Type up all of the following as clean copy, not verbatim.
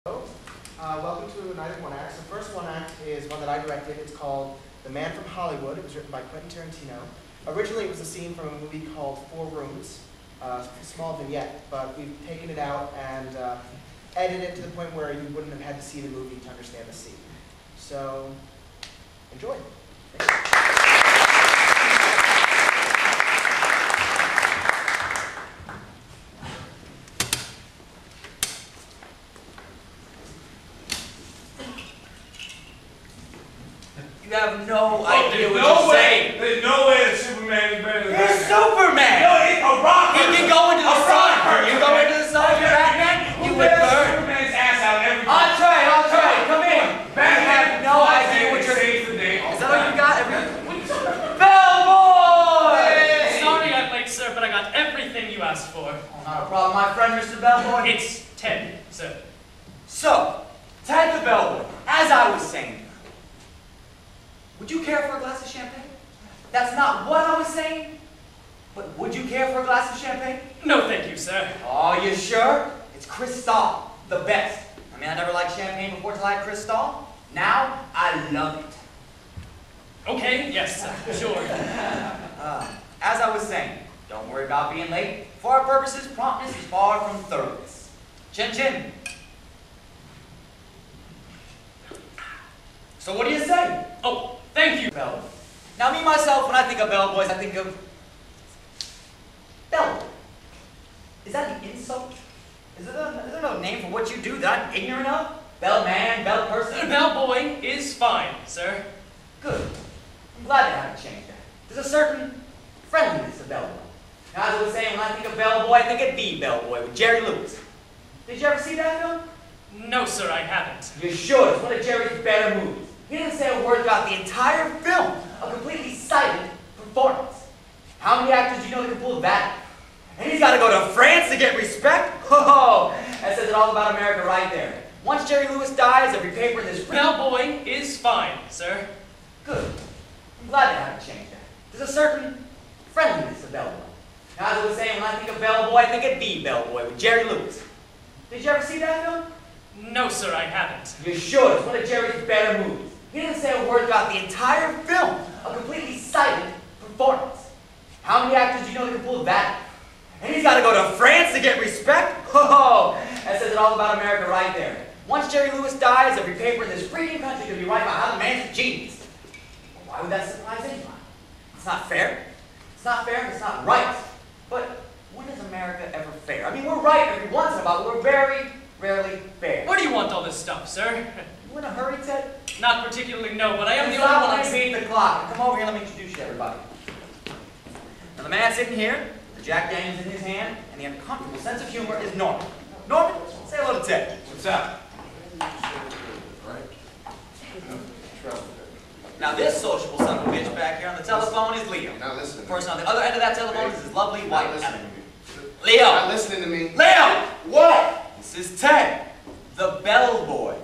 Welcome to A Night of One Acts. The first one act is one that I directed. It's called The Man from Hollywood. It was written by Quentin Tarantino. Originally, it was a scene from a movie called Four Rooms, a small vignette, but we've taken it out and edited it to the point where you wouldn't have had to see the movie to understand the scene. So, enjoy. You have no idea what you're saying. There's no way that Superman is better than Batman. He's Superman! No, it's a rock. He can go into the sun. You go into the sun, you're Batman, you would burn. Superman's ass out every day. Entree, come in. Batman You have no idea what you're saying. Is that all you got? Bellboy! Sorry I'm late, sir, but I got everything you asked for. Oh, not a problem, my friend, Mr. Bellboy. It's Ted, sir. So, Ted the Bellboy, as I was saying, would you care for a glass of champagne? That's not what I was saying, but would you care for a glass of champagne? No, thank you, sir. Oh, you sure? It's Cristal, the best. I mean, I never liked champagne before till I had Cristal. Now, I love it. Okay, yes, sure. As I was saying, don't worry about being late. For our purposes, promptness is far from thoroughness. Chin chin. So what do you say? Oh, thank you. Bellboy. Now me myself, when I think of bellboys, I think of bellboy. Is that an insult? Is there no name for what you do that I'm ignorant of? Bellman, bell person? Bellboy is fine, sir. Good. I'm glad they haven't changed that. There's a certain friendliness to bellboy. Now, as I was saying, when I think of bellboy, I think of The Bellboy with Jerry Lewis. Did you ever see that film? No, sir, I haven't. You should. It's one of Jerry's better movies. He didn't say a word about the entire film, a completely silent performance. How many actors do you know that can pull that? And he's got to go to France to get respect? Oh, that says it all about America right there. Once Jerry Lewis dies, every paper in this... Bellboy is fine, sir. Good. I'm glad they haven't changed that. There's a certain friendliness to bellboy. Now, as I was saying, when I think of bellboy, I think of The Bellboy with Jerry Lewis. Did you ever see that film? No, sir, I haven't. You should. It's one of Jerry's better movies. He didn't say a word about the entire film, a completely silent performance. How many actors do you know that can pull that? And he's got to go to France to get respect? Oh, that says it all about America right there. Once Jerry Lewis dies, every paper in this freaking country could be right about how the man's a genius. Well, why would that surprise anyone? It's not fair. It's not fair and it's not right. But when is America ever fair? I mean, we're right every once in a while, but we're very rarely fair. Where do you want all this stuff, sir? You in a hurry, Ted? Not particularly, no, but I am the Stop only one when I beat the clock. Come over here, let me introduce you to everybody. Now, the man sitting here, the Jack Daniels in his hand, and the uncomfortable sense of humor is Norman. Norman, say hello to Ted. What's up? Now, this sociable son of a bitch back here on the telephone is Leo. Now listen. The person on the other end of that telephone is his lovely Now wife, listen Ellen. to me. Leo! Now listening to me. Leo! What? This is Ted, the bellboy.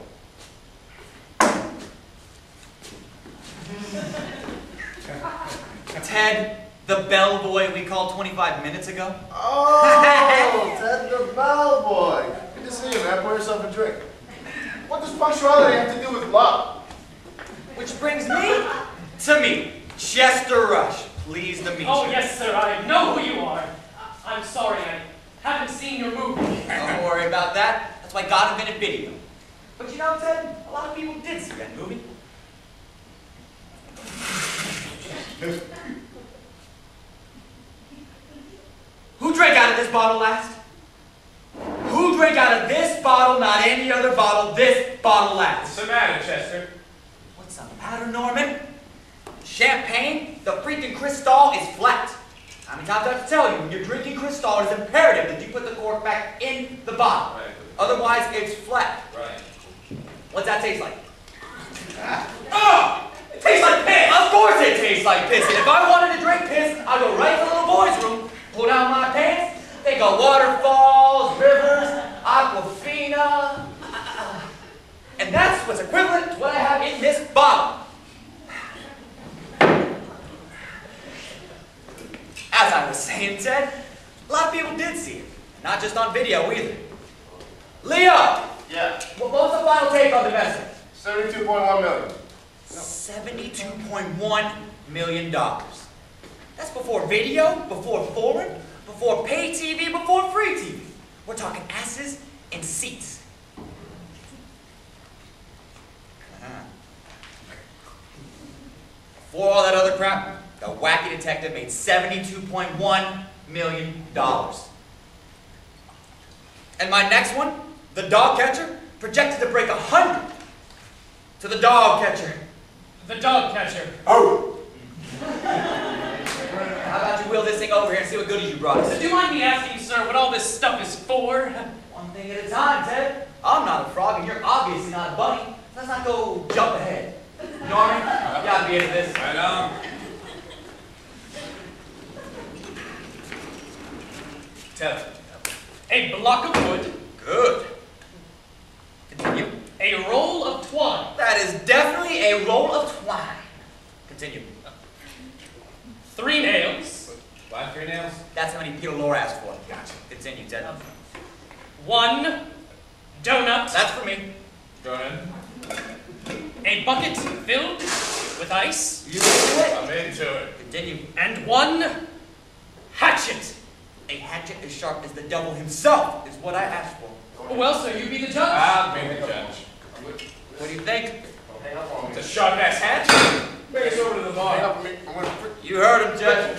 Ted, the bellboy we called 25 minutes ago. Oh, Ted the bellboy. Good to see you, man. Pour yourself a drink. What does punctuality have to do with love? Which brings me to me, Chester Rush. Pleased to meet Oh, you. yes, sir, I know who you are. I'm sorry, I haven't seen your movie. Don't worry about that. That's why God invented video. But you know, Ted, a lot of people did see that movie. Who drank out of this bottle last? Who drank out of this bottle, not any other bottle, this bottle last? What's the matter, Chester? What's the matter, Norman? Champagne, the freaking Cristal is flat. How many times do I have to tell you, when you're drinking Cristal, it is imperative that you put the cork back in the bottle. Right. Otherwise, it's flat. Right. What's that taste like? Oh! It tastes like piss! Of course it tastes like piss. And if I wanted to drink piss, I'd go right to the little boys' room, pull down my pants, they go waterfalls, rivers, Aquafina. And that's what's equivalent to what I have in this bottle. As I was saying, Ted, a lot of people did see it. Not just on video either. Leo! Yeah. What final take on the vessel? 72.1 million. $72.1 million. That's before video, before foreign, before pay TV, before free TV. We're talking asses and seats. Before all that other crap, the wacky detective made $72.1 million. And my next one, the dog catcher, projected to break 100 to the dog catcher. The dog catcher. Oh! How about you wheel this thing over here and see what goodies you brought us? Do you mind me asking, sir, what all this stuff is for? One thing at a time, Ted. I'm not a frog, and you're obviously not a bunny. Let's not go jump ahead. Norman, you gotta be into this. Right on. Tell it. A block of wood, Good. Continue. a roll of twine, That is definitely a roll of twine. Continue. 3 nails, Black three nails? That's how many Peter Lorre asked for. Gotcha. Continue, Ted. 1 donut, That's for me. Going in. a bucket filled with ice, You do it. I'm into it. Continue. and 1 hatchet. A hatchet as sharp as the devil himself is what I asked for. Well, sir, you be the judge. I'll be the judge. What do you think? Hang up on me. It's a sharp ass hatchet. Bring us over to the Hang bar. up on me. I'm gonna... You heard him, Judge.